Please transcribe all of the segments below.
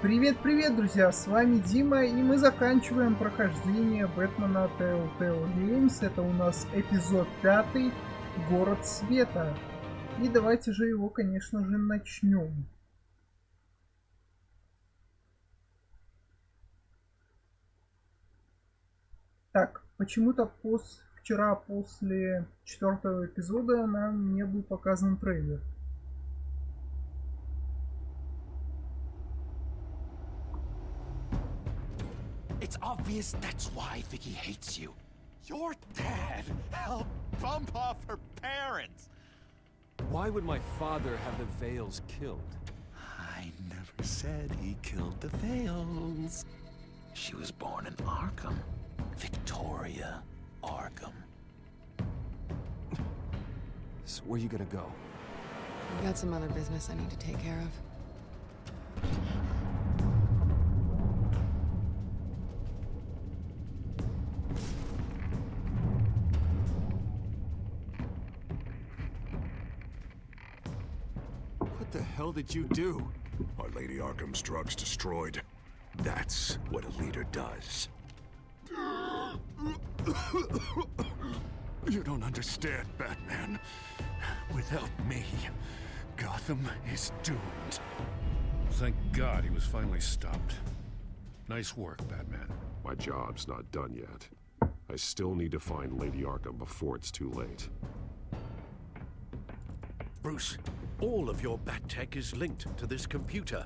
Привет-привет, друзья! С вами Дима, и мы заканчиваем прохождение Бэтмена Telltale. Это у нас эпизод 5, Город Света. И давайте же его, конечно же, начнем. Так, почему-то вчера после 4-го эпизода нам не был показан трейлер. It's obvious that's why Vicky hates you. Your dad helped bump off her parents. Why would my father have the Vales killed? I never said he killed the Vales. She was born in Arkham. Victoria Arkham. So where you gonna go? I've got some other business I need to take care of. What the hell did you do? Our Lady Arkham's drugs destroyed. That's what a leader does. You don't understand, Batman. Without me, Gotham is doomed. Thank God he was finally stopped. Nice work, Batman. My job's not done yet. I still need to find Lady Arkham before it's too late. Bruce, all of your bat tech is linked to this computer.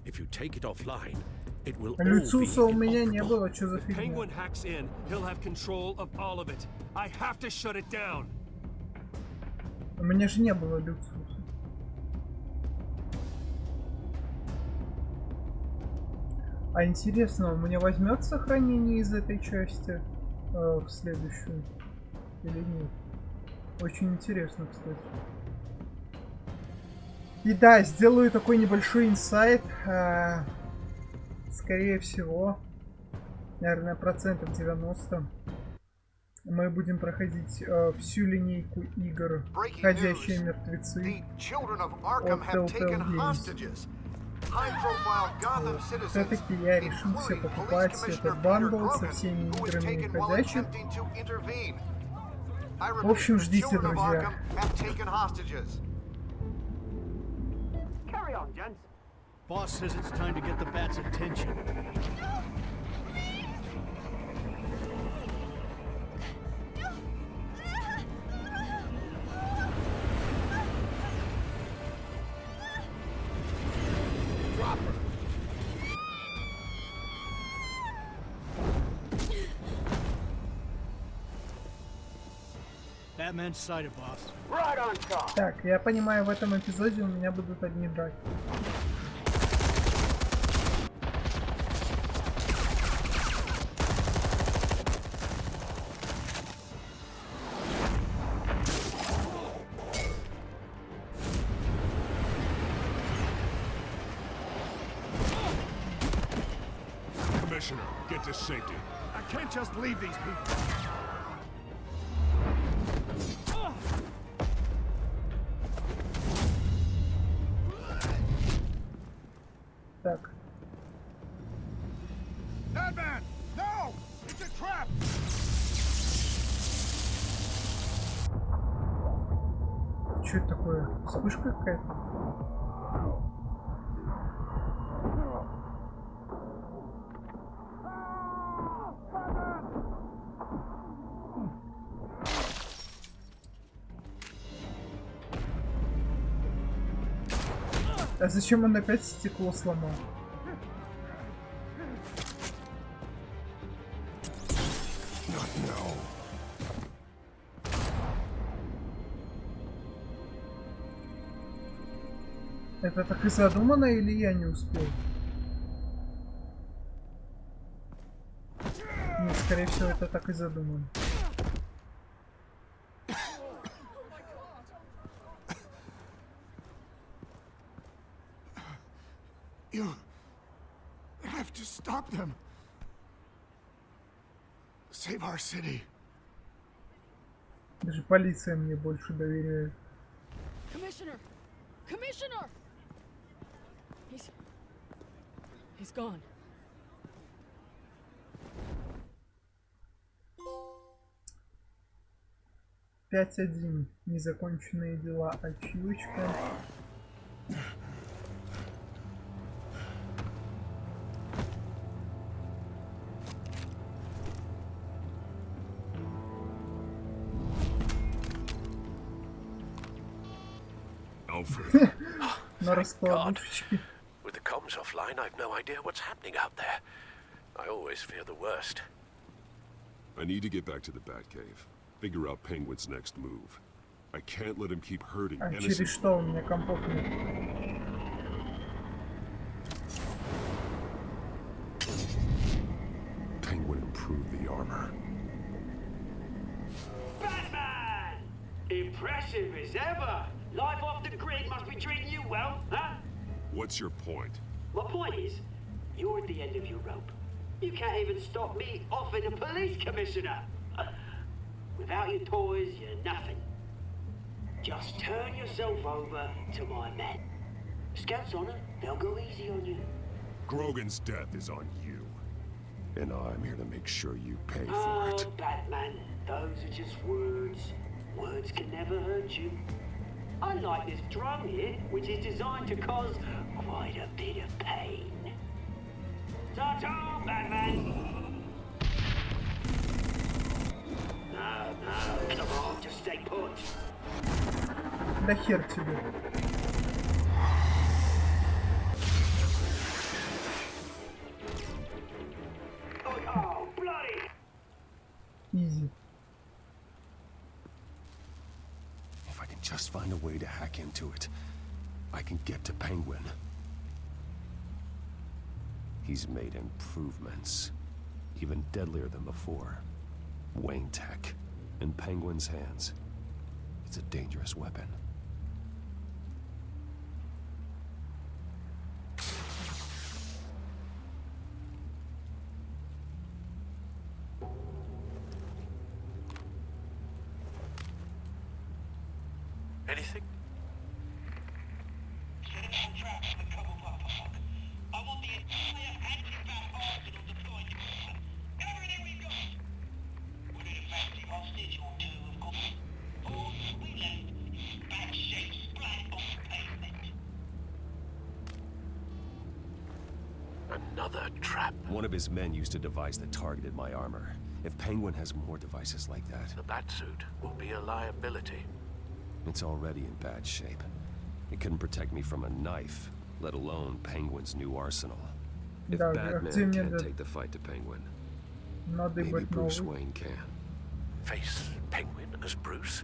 If you take it offline, it will all Люциуса у меня не be было, что за If фигня? Penguin hacks in, he'll have control of all of it. I have to shut it down. У меня же не было Люциуса. А интересно, у меня возьмет сохранение из этой части в следующую или нет? Очень интересно, кстати. И да, сделаю такой небольшой инсайт. Скорее всего, наверное, процентов 90 мы будем проходить всю линейку игр «Ходячие мертвецы» от Telltale Games. Все-таки я решился покупать этот бандл со всеми играми ходячих. В общем, ждите, друзья. Boss says it's time to get the bat's attention. Drop her. Batman's sighted, boss. Так, я понимаю, в этом эпизоде у меня будут одни драки. Commissioner, get to safety. I can't just leave these people. Так. Batman! No! It's a trap! Что это такое? Вспышка какая-то? А зачем он опять стекло сломал? Это так и задумано, или я не успел? Нет, скорее всего, это так и задумано. You have to stop them. Save our city. Даже полиция мне больше доверяет. Commissioner! Commissioner! He's gone. «5-1. Незаконченные дела. Ачивочка». Альфред. На раскладушечке. With the comms offline, I've no idea what's happening out there. I always fear the worst. I need to get back to the Batcave. Figure out Penguin's next move. I can't let him keep hurting А через innocent. что у меня компов нет? Penguin improved the armor. Batman! Impressive as ever. Life off the grid must be treating you well, huh? What's your point? My point is, you're at the end of your rope. You can't even stop me offing a police commissioner. Without your toys, you're nothing. Just turn yourself over to my men. Scouts on it, they'll go easy on you. Grogan's death is on you. And I'm here to make sure you pay for Oh, it. Batman, those are just words. Words can never hurt you. Unlike this drum here, which is designed to cause quite a bit of pain. Ta-ta, Batman! No, come on, just stay put. Да хер тебе. Oh, bloody! Изи. If I can just find a way to hack into it, I can get to Penguin. He's made improvements, even deadlier than before. Wayne Tech, in Penguin's hands. It's a dangerous weapon. Anything? Another trap. One of his men used a device that targeted my armor. If Penguin has more devices like that, The Batsuit will be a liability. it's already in bad shape. It couldn't protect me from a knife, let alone Penguin's new arsenal. If Да, Batman где мне can't да- take the fight to Penguin, надо maybe быть Bruce новый. Wayne can. Face Penguin as Bruce?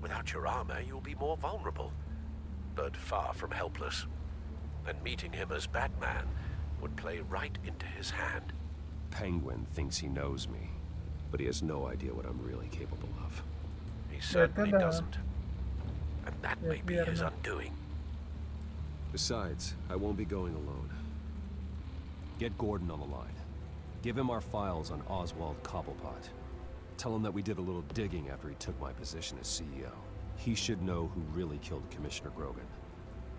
Without your armor, you'll be more vulnerable, but far from helpless. And meeting him as Batman would play right into his hand. Penguin thinks he knows me, but he has no idea what I'm really capable of. He certainly да. doesn't. And that may be his верно. undoing. Besides, I won't be going alone. Get Gordon on the line. Give him our files on Oswald Cobblepot. Tell him that we did a little digging after he took my position as CEO. He should know who really killed Commissioner Grogan,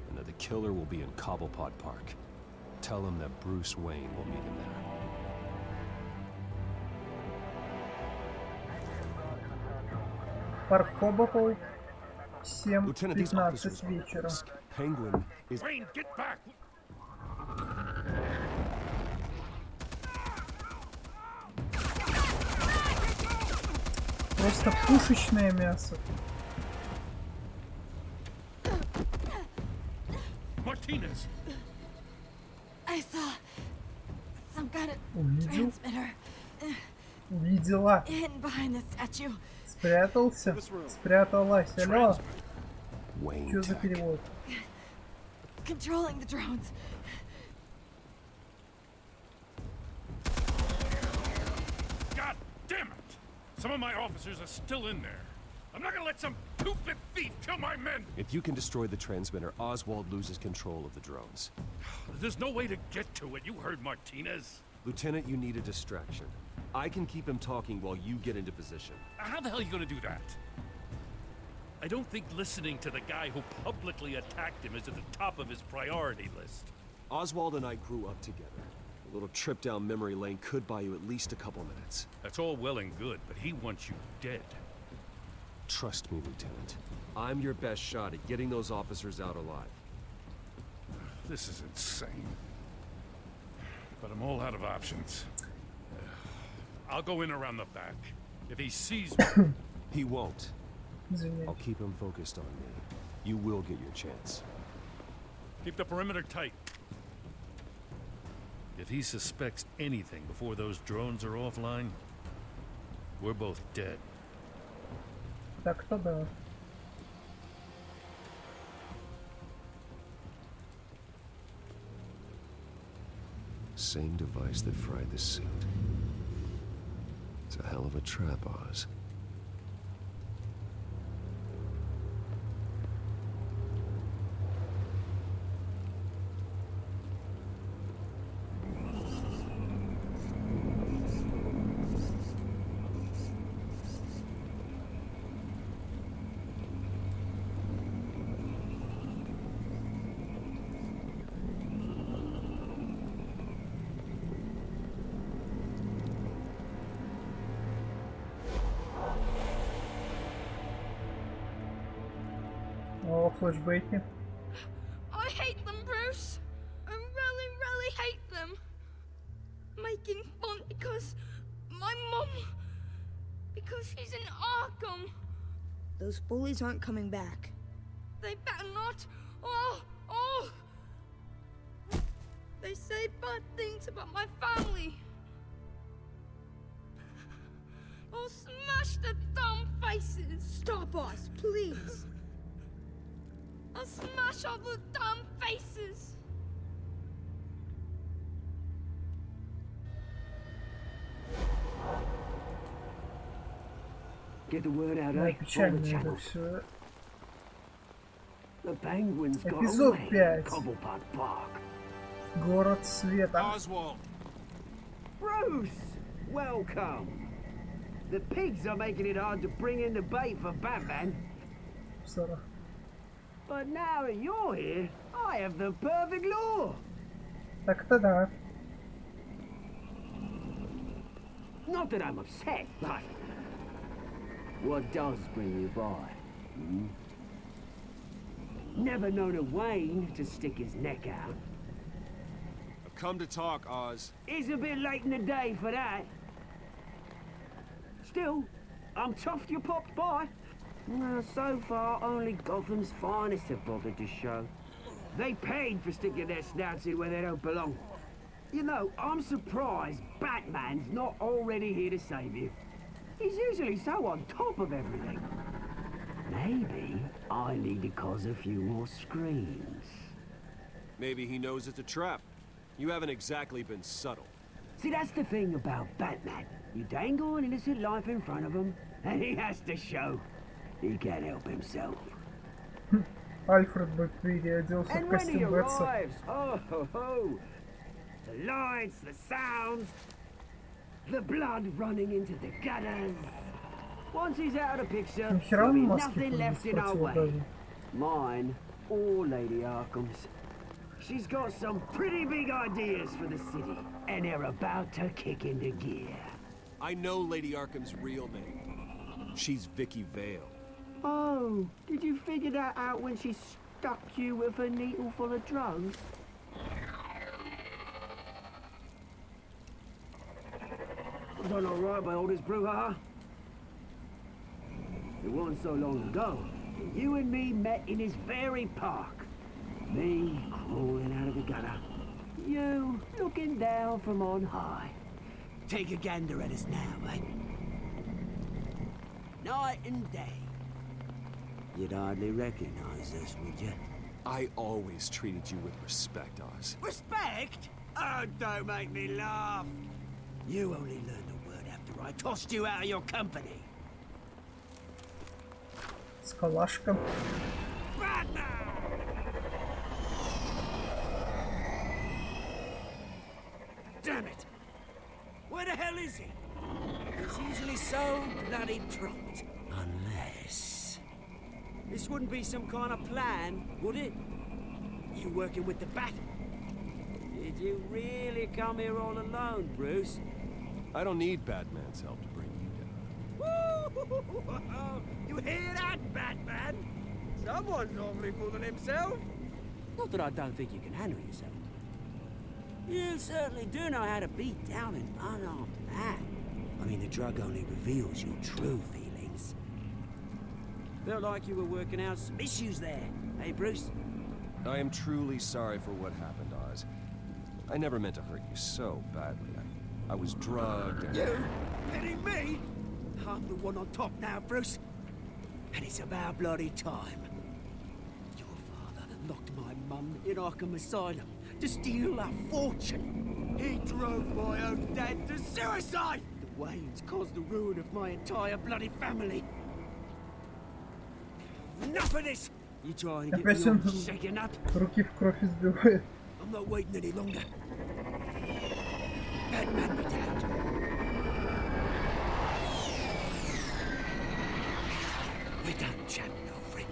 and that the killer will be in Cobblepot Park. Tell him that Bruce Wayne will meet him there. Парк Хобопол. Lieutenant, these officers 7:15 are at вечера. risk. Penguin is... Wayne, get back! Просто пушечное мясо. Martinez! I saw some kind of Увидел? transmitter Увидела. hidden behind the statue. Спрятался. Спряталась. Алло. Wayne Что за Tech. перевод? Controlling the drones. God damn it! Some of my officers are still in there. I'm not gonna let some two-bit thief kill my men! If you can destroy the transmitter, Oswald loses control of the drones. There's no way to get to it. You heard Martinez. Lieutenant, you need a distraction. I can keep him talking while you get into position. How the hell are you gonna do that? I don't think listening to the guy who publicly attacked him is at the top of his priority list. Oswald and I grew up together. A little trip down memory lane could buy you at least a couple minutes. That's all well and good, but he wants you dead. Trust me, Lieutenant. I'm your best shot at getting those officers out alive. This is insane. But I'm all out of options. I'll go in around the back. If he sees me... He won't. I'll keep him focused on me. You will get your chance. Keep the perimeter tight. If he suspects anything before those drones are offline, we're both dead. Так-то да. Same device that fried the suit. It's a hell of a trap, Oz. О, флешбеки. I hate them, Bruce. I really, really hate them. Making fun because my mum, because she's in Arkham. Those bullies aren't coming back. They better not. Oh. They say bad things about my family. I'll smash the dumb faces. Stop us, please. I'll smash all the dumb faces. Get the word out, Ну, eh? печально это все. The penguins got Эпизод away 5. Cobblepot Park. Город света. Oswald! Bruce! Welcome! The pigs are making it hard to bring in the bait for Batman. Сара. But now that you're here, I have the perfect lure. Так-то да. Not that I'm upset, but what does bring you by? Hmm? Never known a Wayne to stick his neck out. I've come to talk, Oz. It's a bit late in the day for that. Still, I'm chuffed you popped by. Well, so far, only Gotham's finest have bothered to show. They paid for sticking their snouts in where they don't belong. You know, I'm surprised Batman's not already here to save you. He's usually so on top of everything. Maybe I need to cause a few more screams. Maybe he knows it's a trap. You haven't exactly been subtle. See, that's the thing about Batman. You dangle an innocent life in front of him, and he has to show. He can't help himself. Альфред бы переоделся в And when he костюм Бэтса. arrives, oh ho ho! The lights, the sounds, the blood running into the gutters. Once he's out of the picture, Нихера there'll be он маски nothing left in our way. противогаза. Mine or Lady Arkham's. She's got some pretty big ideas for the city, and they're about to kick into gear. I know Lady Arkham's real name. She's Vicky Vale. Oh, did you figure that out when she stuck you with a needle full of drugs? Done all right by all this brouhaha. It wasn't so long ago that you and me met in this very park. Me crawling out of the gutter. You looking down from on high. Take a gander at us now, eh? Night and day. You'd hardly recognize us, would you? I always treated you with respect, Oz. Respect? Oh, don't make me laugh. You only learned the word after I tossed you out of your company. Скалашка. Damn it! Where the hell is he? He's usually so bloody prompt. Unless... This wouldn't be some kind of plan, would it? You working with the Bat? Did you really come here all alone, Bruce? I don't need Batman's help to bring you down. Woo! You hear that, Batman? Someone's awfully full of himself. Not that I don't think you can handle yourself. You certainly do know how to beat down an unarmed man. I mean, the drug only reveals your true feelings. Felt like you were working out some issues there, hey, Bruce? I am truly sorry for what happened, Oz. I never meant to hurt you so badly. I was drugged and... You? Kidding me? I'm the one on top now, Bruce. And it's about bloody time. Your father locked my mum in Arkham Asylum to steal a fortune. He drove my own dad to suicide! The Waynes caused the ruin of my entire bloody family. Enough of this! You trying to get me all shaken up? Руки в кровь избивает. I'm not waiting any longer. Batman be damned. We're done, chap, old friend.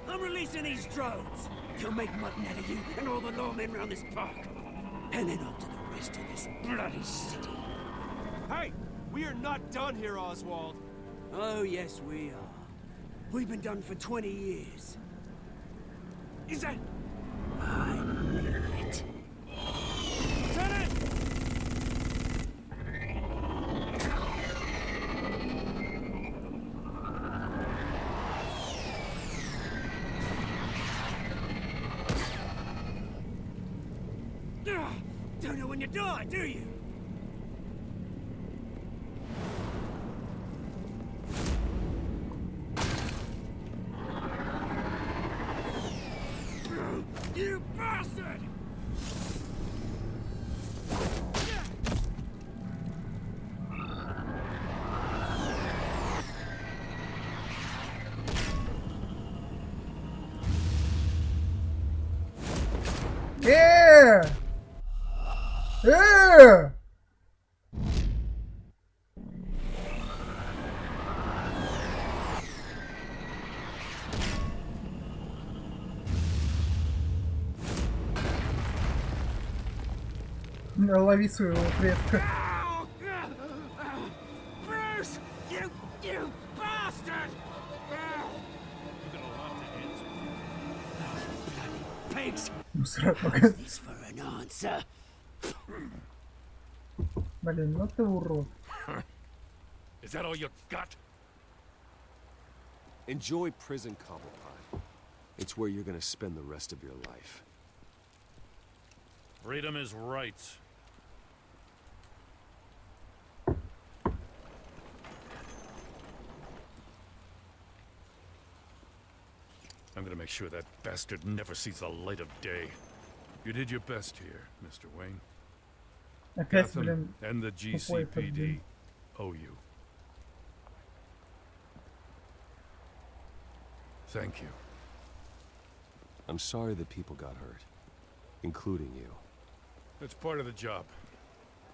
I'm releasing these drones. You'll make mutton out of you and all the lawmen around this park. And then on to the rest of this bloody city. Hey! We are not done here, Oswald. Oh, yes, we are. We've been done for 20 years. Is that... I knew it. Lieutenant! Don't know when you die, do you? You bastard! Yeah! Yeah! Лови своего предка. Bruce! You bastard! You got a lot to answer. Bloody pigs! Мусора. This for an answer. Блин, ну ты урод. Is that all you got? Enjoy prison, Cobblepot. It's where you're gonna spend the rest of your life. Freedom is rights. I'm gonna make sure that bastard never sees the light of day. You did your best here, Mr. Wayne. Опять, Gotham блин, and the тупой этот, GCPD блин. owe you. Thank you. I'm sorry that people got hurt, including you. It's part of the job.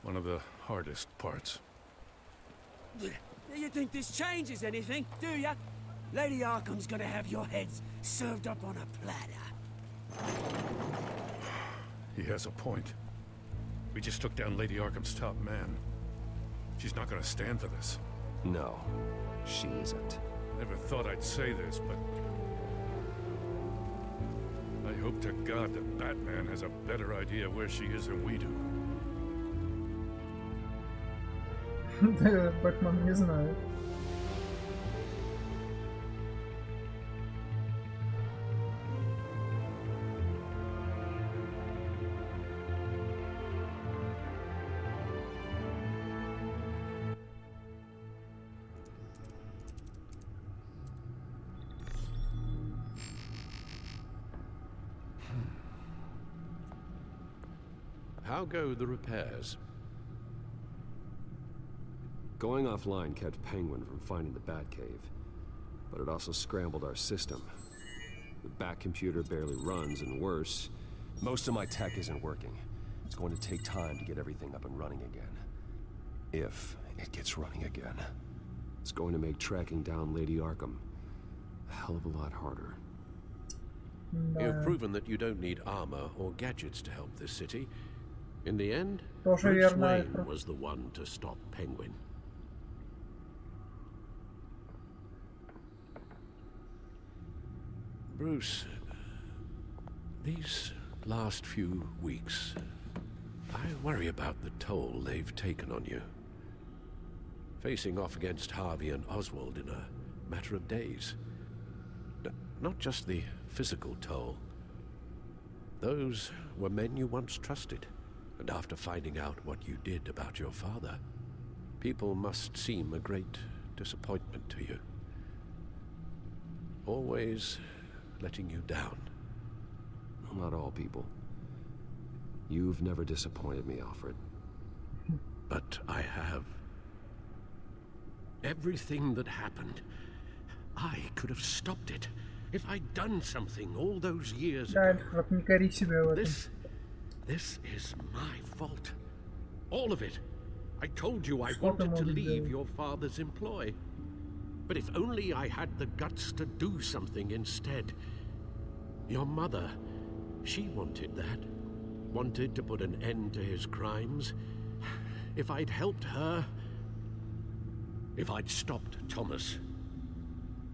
One of the hardest parts. You think this changes anything, do ya? Lady Arkham's gonna have your heads served up on a platter. He has a point. We just took down Lady Arkham's top man. She's not gonna stand for this. No, she isn't. Never thought I'd say this, but I hope to God that Batman has a better idea where she is than we do. Бэтмен не знает. How go the repairs? Going offline kept Penguin from finding the Batcave, but it also scrambled our system. The Bat computer barely runs, and worse, most of my tech isn't working. It's going to take time to get everything up and running again. If it gets running again. It's going to make tracking down Lady Arkham a hell of a lot harder. You've proven that you don't need armor or gadgets to help this city. In the end, Тоже Bruce верно, Wayne Альфред. was the one to stop Penguin. Bruce, these last few weeks, I worry about the toll they've taken on you. Facing off against Harvey and Oswald in a matter of days. Not just the physical toll. Those were men you once trusted, and after finding out what you did about your father, people must seem a great disappointment to you. Always letting you down. Well, not all people. You've never disappointed me, Alfred. But I have. Everything that happened, I could have stopped it if I'd done something all those years ago. Альфред, не кори себя в этом. This is my fault. All of it. I told you I wanted to leave your father's employ. But if only I had the guts to do something instead. Your mother, she wanted that. Wanted to put an end to his crimes. If I'd helped her, if I'd stopped Thomas,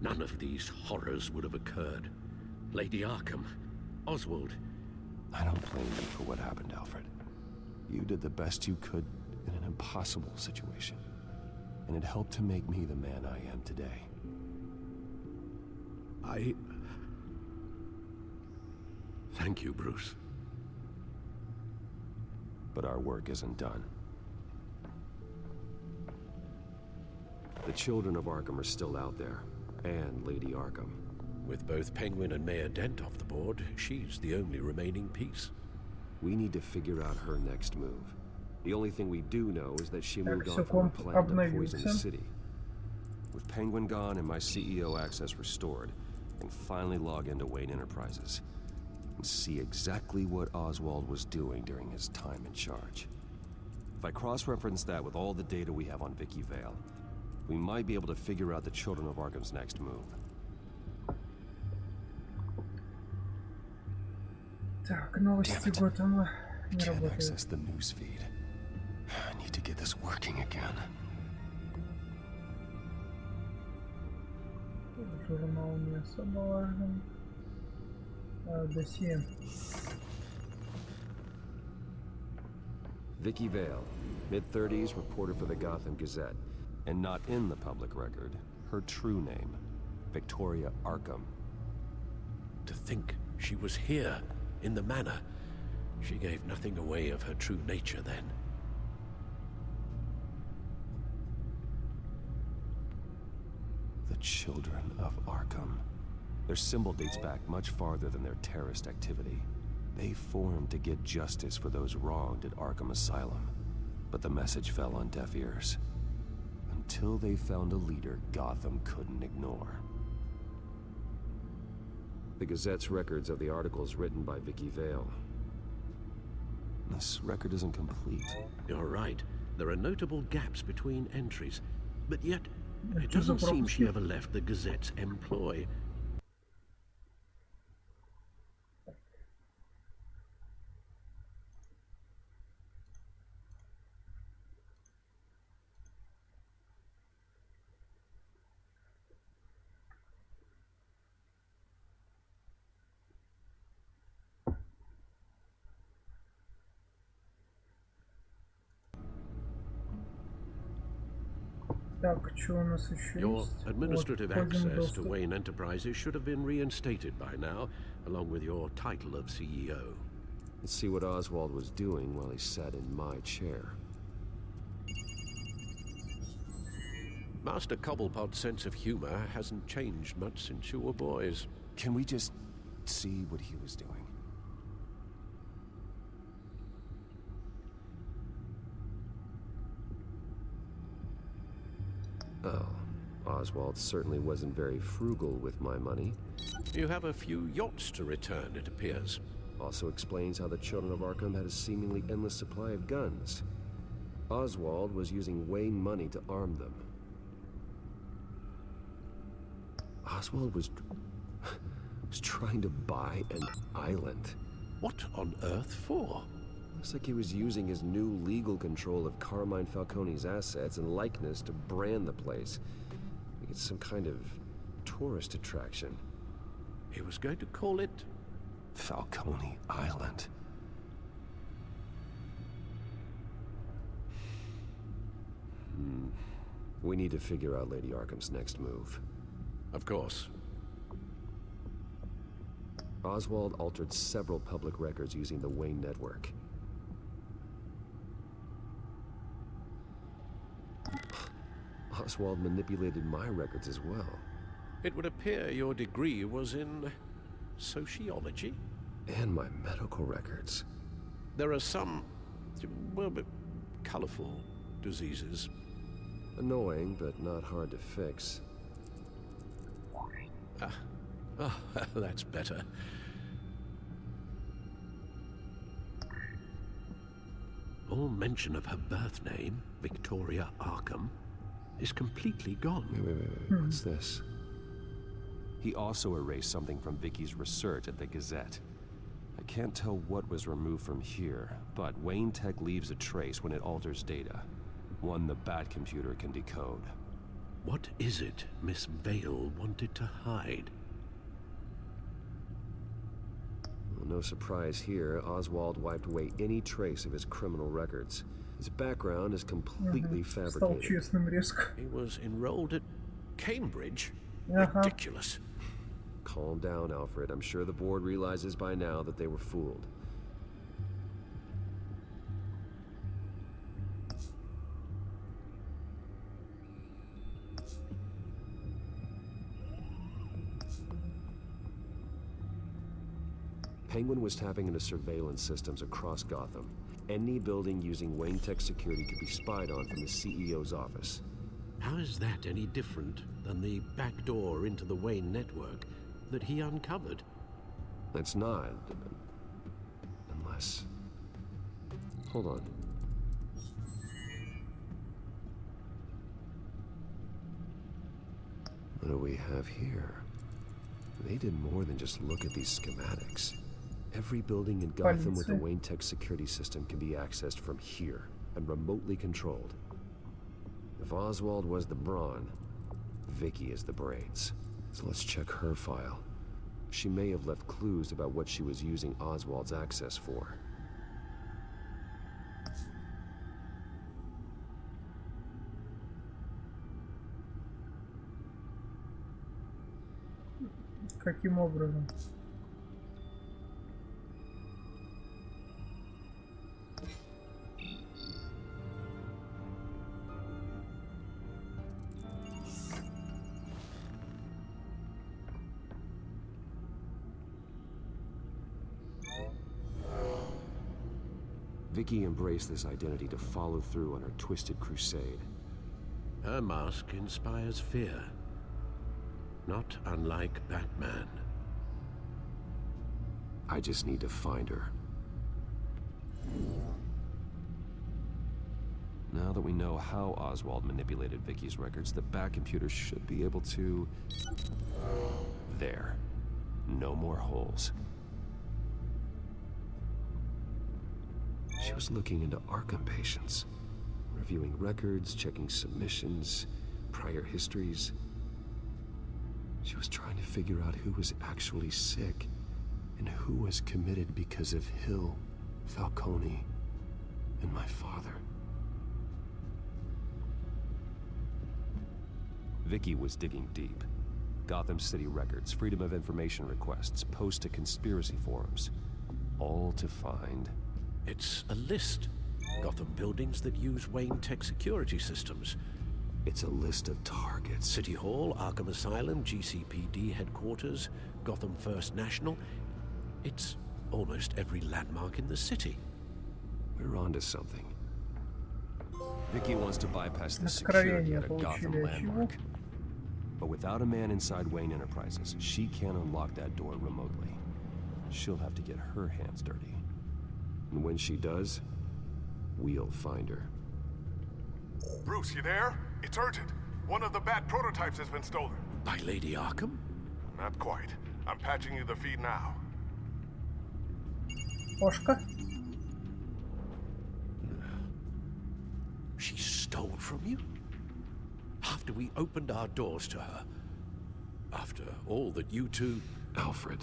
none of these horrors would have occurred. Lady Arkham, Oswald. I don't blame you for what happened, Alfred. You did the best you could in an impossible situation. And it helped to make me the man I am today. Thank you, Bruce. But our work isn't done. The children of Arkham are still out there, and Lady Arkham. With both Penguin and Mayor Dent off the board, she's the only remaining piece. We need to figure out her next move. The only thing we do know is that she moved on from her plan to poison the city. With Penguin gone and my CEO access restored, I can finally log into Wayne Enterprises and see exactly what Oswald was doing during his time in charge. If I cross-reference that with all the data we have on Vicky Vale, we might be able to figure out the Children of Arkham's next move. Так, новости Готэма не Can't работают. access the news feed. I need to get this working again. Журнал не особо важен. Досье. Vicky Vale, mid-30s, reporter for the Gotham Gazette. And not in the public record, her true name, Victoria Arkham. To think she was here, in the manor. She gave nothing away of her true nature then. The Children of Arkham. Their symbol dates back much farther than their terrorist activity. They formed to get justice for those wronged at Arkham Asylum. But the message fell on deaf ears. Until they found a leader Gotham couldn't ignore. The Gazette's records of the articles written by Vicky Vale. This record isn't complete. You're right. There are notable gaps between entries. But yet, it doesn't seem she ever left the Gazette's employ. Так, что у нас еще Your есть? administrative Вот, входим в access to доступ. Wayne Enterprises should have been reinstated by now, along with your title of CEO. Let's see what Oswald was doing while he sat in my chair. Master Cobblepot's sense of humor hasn't changed much since you were boys. Can we just see what he was doing? Oh, Oswald certainly wasn't very frugal with my money. You have a few yachts to return, it appears. Also explains how the Children of Arkham had a seemingly endless supply of guns. Oswald was using Wayne money to arm them. He's trying to buy an island. What on earth for? Looks like he was using his new legal control of Carmine Falcone's assets and likeness to brand the place. Like it's some kind of tourist attraction. He was going to call it Falcone Island. We need to figure out Lady Arkham's next move. Of course. Oswald altered several public records using the Wayne network. Oswald manipulated my records as well. It would appear your degree was in sociology? And my medical records. There are some, well, colorful diseases. Annoying, but not hard to fix. That's better. All mention of her birth name, Victoria Arkham, is completely gone. Wait. What's this? He also erased something from Vicky's research at the Gazette. I can't tell what was removed from here, but Wayne Tech leaves a trace when it alters data. One the Bat computer can decode. What is it Miss Vale wanted to hide? Well, no surprise here, Oswald wiped away any trace of his criminal records. His background is completely fabricated. He was enrolled at Cambridge? Ridiculous. Calm down, Alfred. I'm sure the board realizes by now that they were fooled. Penguin was tapping into surveillance systems across Gotham. Any building using Wayne Tech security could be spied on from the CEO's office. How is that any different than the back door into the Wayne network that he uncovered? It's not. Unless... Hold on. What do we have here? They did more than just look at these schematics. Every building in Gotham with a Wayne Tech security system can be accessed from here and remotely controlled. If Oswald was the brawn, Vicky is the brains. So let's check her file. She may have left clues about what she was using Oswald's access for. Каким образом? Vicky embraced this identity to follow through on her twisted crusade. Her mask inspires fear. Not unlike Batman. I just need to find her. Now that we know how Oswald manipulated Vicky's records, the Bat computer should be able to... There. No more holes. She was looking into Arkham patients, reviewing records, checking submissions, prior histories. She was trying to figure out who was actually sick and who was committed because of Hill, Falcone, and my father. Vicky was digging deep. Gotham City records, Freedom of Information requests, posts to conspiracy forums. All to find... It's a list. Gotham buildings that use Wayne Tech security systems. It's a list of targets. City Hall, Arkham Asylum, GCPD headquarters, Gotham First National. It's almost every landmark in the city. We're onto something. Vicky wants to bypass the security at a Gotham landmark. But without a man inside Wayne Enterprises, she can't unlock that door remotely. She'll have to get her hands dirty. And when she does, we'll find her. Bruce, you there? It's urgent. One of the Bat prototypes has been stolen. By Lady Arkham? Not quite. I'm patching you the feed now. Кошка. She stole from you? After we opened our doors to her? After all that you two... Альфред.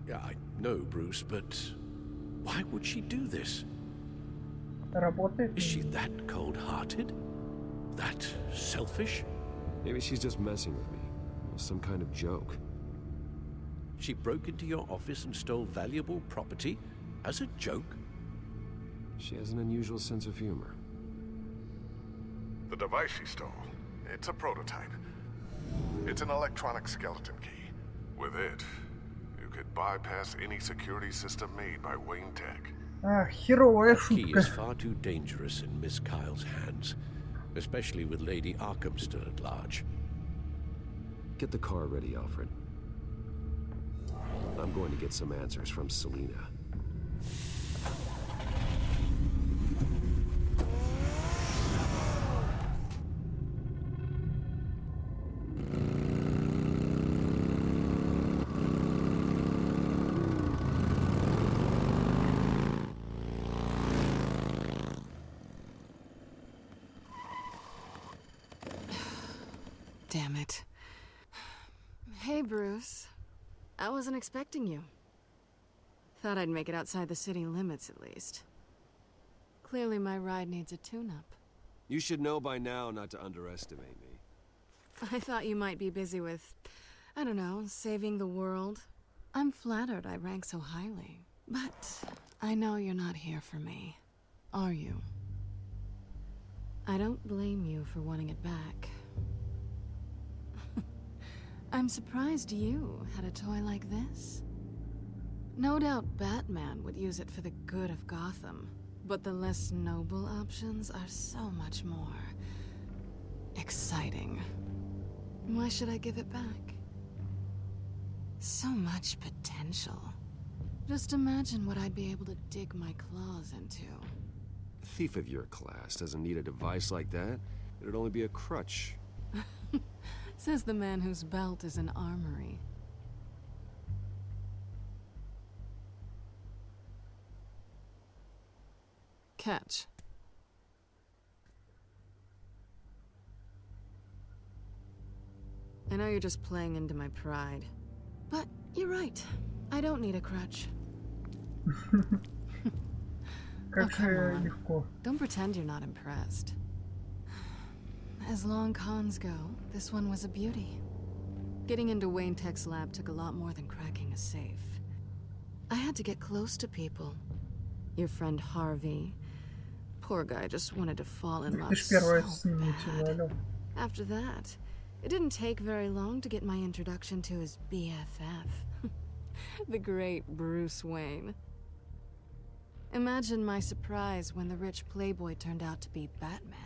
Yeah, I know, Bruce, but why would she do this? Работает. Is she that cold-hearted? That selfish? Maybe she's just messing with me. Some kind of joke. She broke into your office and stole valuable property as a joke? She has an unusual sense of humor. The device she stole, it's a prototype. It's an electronic skeleton key. With it, you could bypass any security system made by Wayne Tech. Херовая That key шутка. is far too dangerous in Miss Kyle's hands, especially with Lady Arkham still at large. Get the car ready, Альфред. I'm going to get some answers from Selina. Damn it. Hey, Bruce. I wasn't expecting you. Thought I'd make it outside the city limits, at least. Clearly my ride needs a tune-up. You should know by now not to underestimate me. I thought you might be busy with, I don't know, saving the world. I'm flattered I rank so highly. But I know you're not here for me, are you? I don't blame you for wanting it back. I'm surprised you had a toy like this. No doubt Batman would use it for the good of Gotham, but the less noble options are so much more exciting. Why should I give it back? So much potential. Just imagine what I'd be able to dig my claws into. A thief of your class doesn't need a device like that. It'd only be a crutch. Says the man whose belt is an armory. Catch. I know you're just playing into my pride, but you're right. I don't need a crutch. Как же легко. Don't pretend you're not impressed. As long cons go, this one was a beauty. Getting into Wayne Tech's lab took a lot more than cracking a safe. I had to get close to people. Your friend Harvey. Poor guy just wanted to fall in love so bad. After that, it didn't take very long to get my introduction to his BFF. The great Bruce Wayne. Imagine my surprise when the rich playboy turned out to be Batman.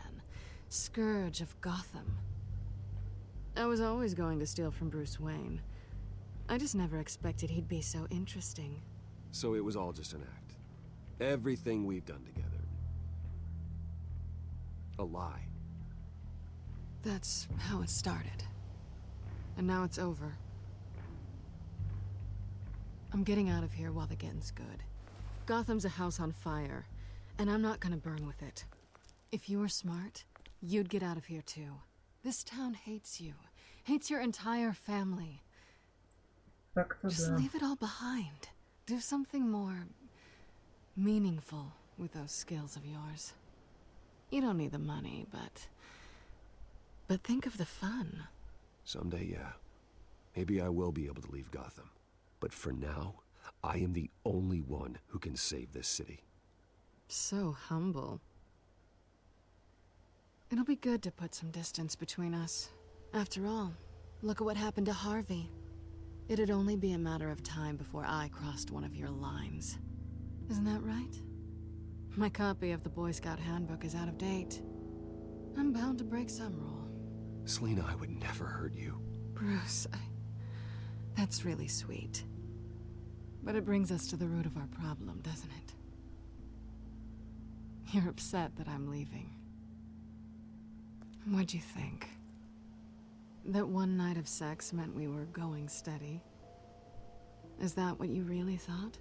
Scourge of Gotham. I was always going to steal from Bruce Wayne. I just never expected he'd be so interesting. So it was all just an act. Everything we've done together. A lie. That's how it started. And now it's over. I'm getting out of here while the getting's good. Gotham's a house on fire, and I'm not gonna burn with it. If you were smart, you'd get out of here too. This town hates you. Hates your entire family. Just leave it all behind. Do something more meaningful with those skills of yours. You don't need the money, but think of the fun. Someday, yeah. Maybe I will be able to leave Gotham. But for now, I am the only one who can save this city. So humble. It'll be good to put some distance between us. After all, look at what happened to Harvey. It'd only be a matter of time before I crossed one of your lines. Isn't that right? My copy of the Boy Scout handbook is out of date. I'm bound to break some rule. Selina, I would never hurt you. Bruce, that's really sweet. But it brings us to the root of our problem, doesn't it? You're upset that I'm leaving. What'd you think? That one night of sex meant we were going steady? Is that what you really thought?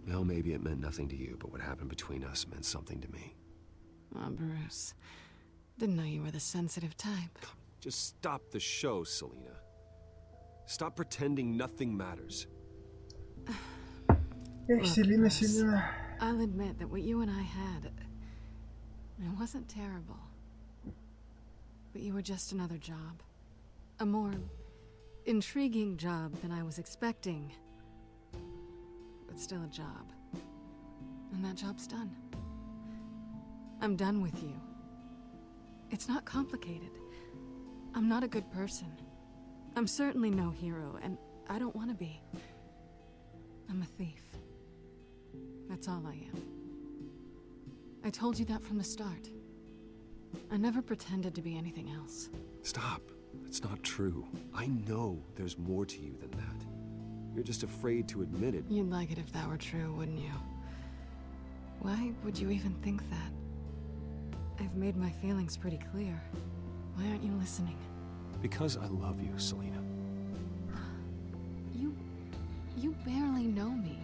Well, maybe it meant nothing to you, but what happened between us meant something to me. Oh, Bruce. Didn't know you were the sensitive type. Just stop the show, Selena. Stop pretending nothing matters. Эх, Селина, Селина. I'll admit that what you and I had, it wasn't terrible. But you were just another job. A more intriguing job than I was expecting. But still a job. And that job's done. I'm done with you. It's not complicated. I'm not a good person. I'm certainly no hero, and I don't want to be. I'm a thief. That's all I am. I told you that from the start. I never pretended to be anything else. Stop. It's not true. I know there's more to you than that. You're just afraid to admit it. You'd like it if that were true, wouldn't you? Why would you even think that? I've made my feelings pretty clear. Why aren't you listening? Because I love you, Selena. You barely know me.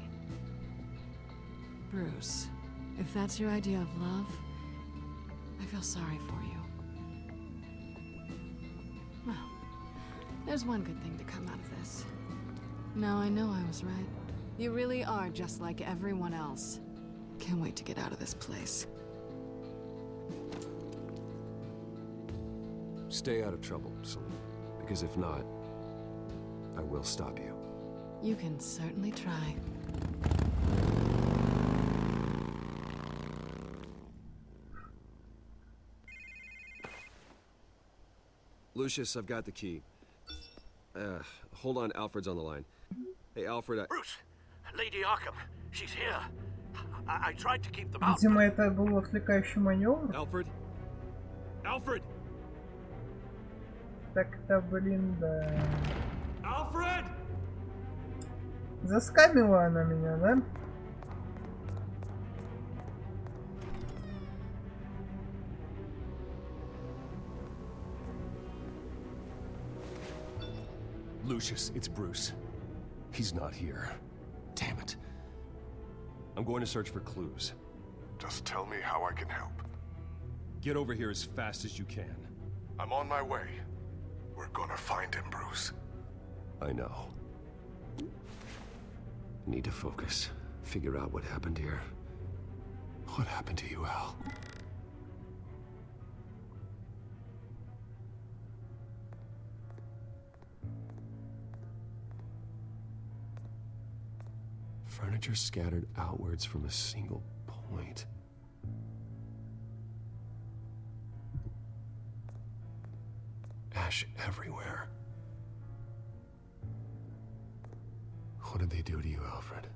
Bruce, if that's your idea of love, I feel sorry for you. Well, there's one good thing to come out of this. Now I know I was right. You really are just like everyone else. Can't wait to get out of this place. Stay out of trouble, Selena. Because if not, I will stop you. You can certainly try. Lucius, I've got the key. Hold on, Alfred's on the line. Hey, Alfred, Bruce! Lady Arkham, she's here. I tried to keep them out. Видимо, это был отвлекающий маневр. Alfred? Alfred! Так-то, блин, да. Alfred! Заскамила она меня, да? Lucius, it's Bruce. He's not here. Damn it. I'm going to search for clues. Just tell me how I can help. Get over here as fast as you can. I'm on my way. We're gonna find him, Bruce. I know. Need to focus. Figure out what happened here. What happened to you, Al? Furniture scattered outwards from a single point. Ash everywhere. What did they do to you, Alfred?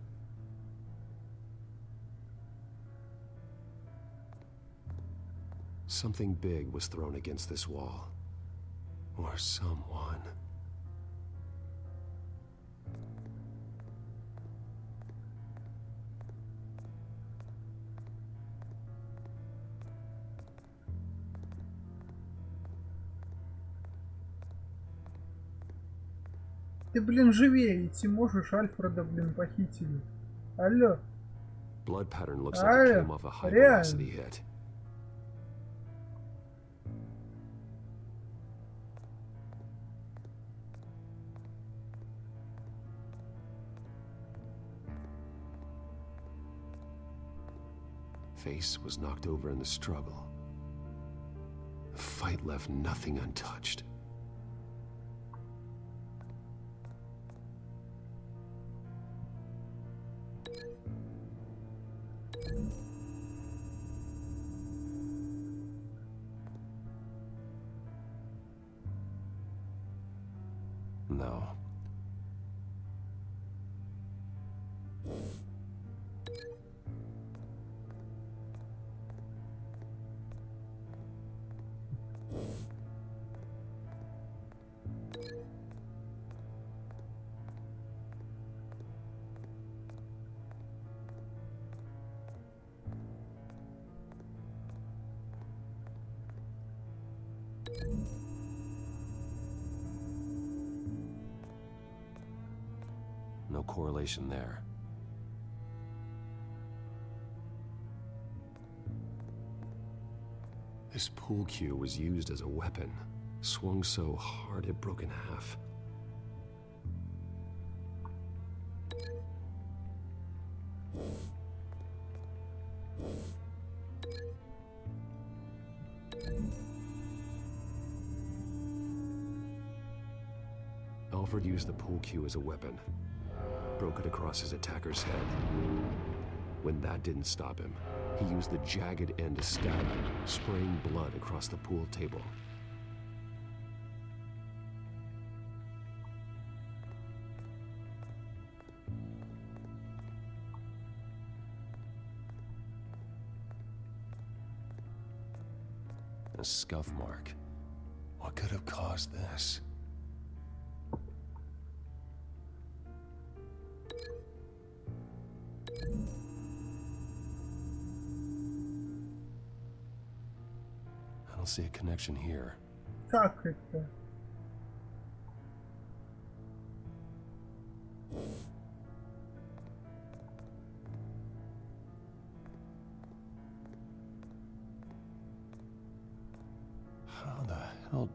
Something big was thrown against this wall. Or someone. Ты, блин, живее идти можешь, Альфреда, блин, похитили. Алло. Blood pattern looks like it came off a high velocity hit. Face was knocked over in the struggle. The fight left nothing untouched. No. correlation there. This pool cue was used as a weapon, swung so hard it broke in half. Альфред used the pool cue as a weapon, broke it across his attacker's head. When that didn't stop him, he used the jagged end to stab him, spraying blood across the pool table. A scuff mark. What could have caused this? I don't see a connection here. Как это? How the hell?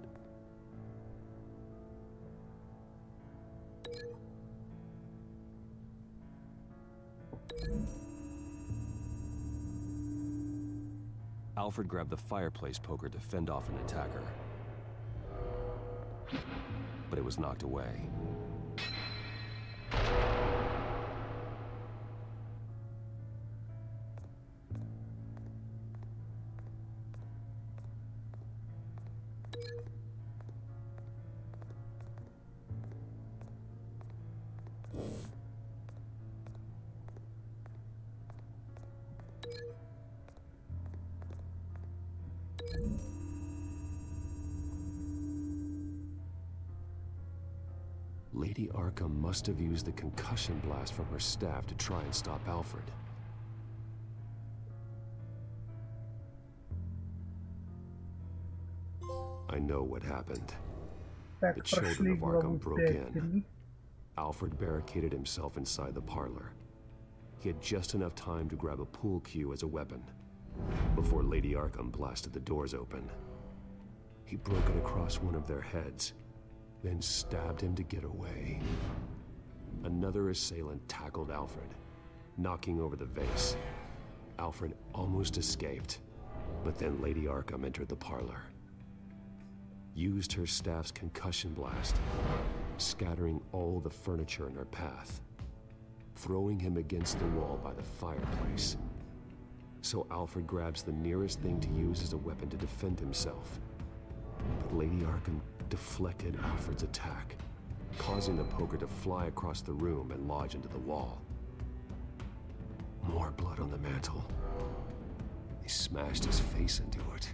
Альфред grabbed the fireplace poker to fend off an attacker, but it was knocked away. Lady Arkham must have used the concussion blast from her staff to try and stop Альфред. I know what happened. The children of Arkham broke in. Альфред barricaded himself inside the parlor. He had just enough time to grab a pool cue as a weapon before Lady Arkham blasted the doors open. He broke it across one of their heads, then stabbed him to get away. Another assailant tackled Альфред, knocking over the vase. Альфред almost escaped, but then Lady Arkham entered the parlor, used her staff's concussion blast, scattering all the furniture in her path, throwing him against the wall by the fireplace. So Альфред grabs the nearest thing to use as a weapon to defend himself. But Lady Arkham deflected Альфred's attack, causing the poker to fly across the room and lodge into the wall. More blood on the mantle. They smashed his face into it.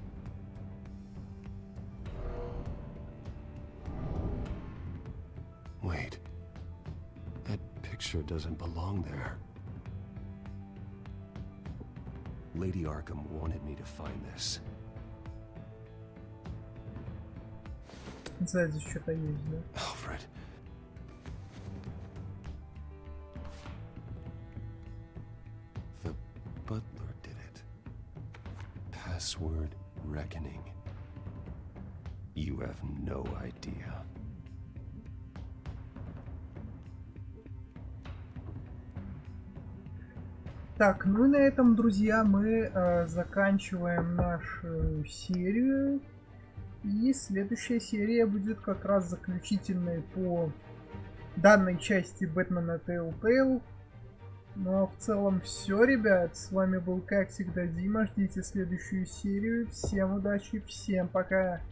Wait. That picture doesn't belong there. Lady Arkham wanted me to find this. Сзади что-то есть, да? Альфред. The butler did it. Password reckoning. You have no idea. Так, ну и на этом, друзья, мы заканчиваем нашу серию. И следующая серия будет как раз заключительной по данной части Бэтмена Telltale. Ну а в целом все, ребят. С вами был, как всегда, Дима. Ждите следующую серию. Всем удачи, всем пока.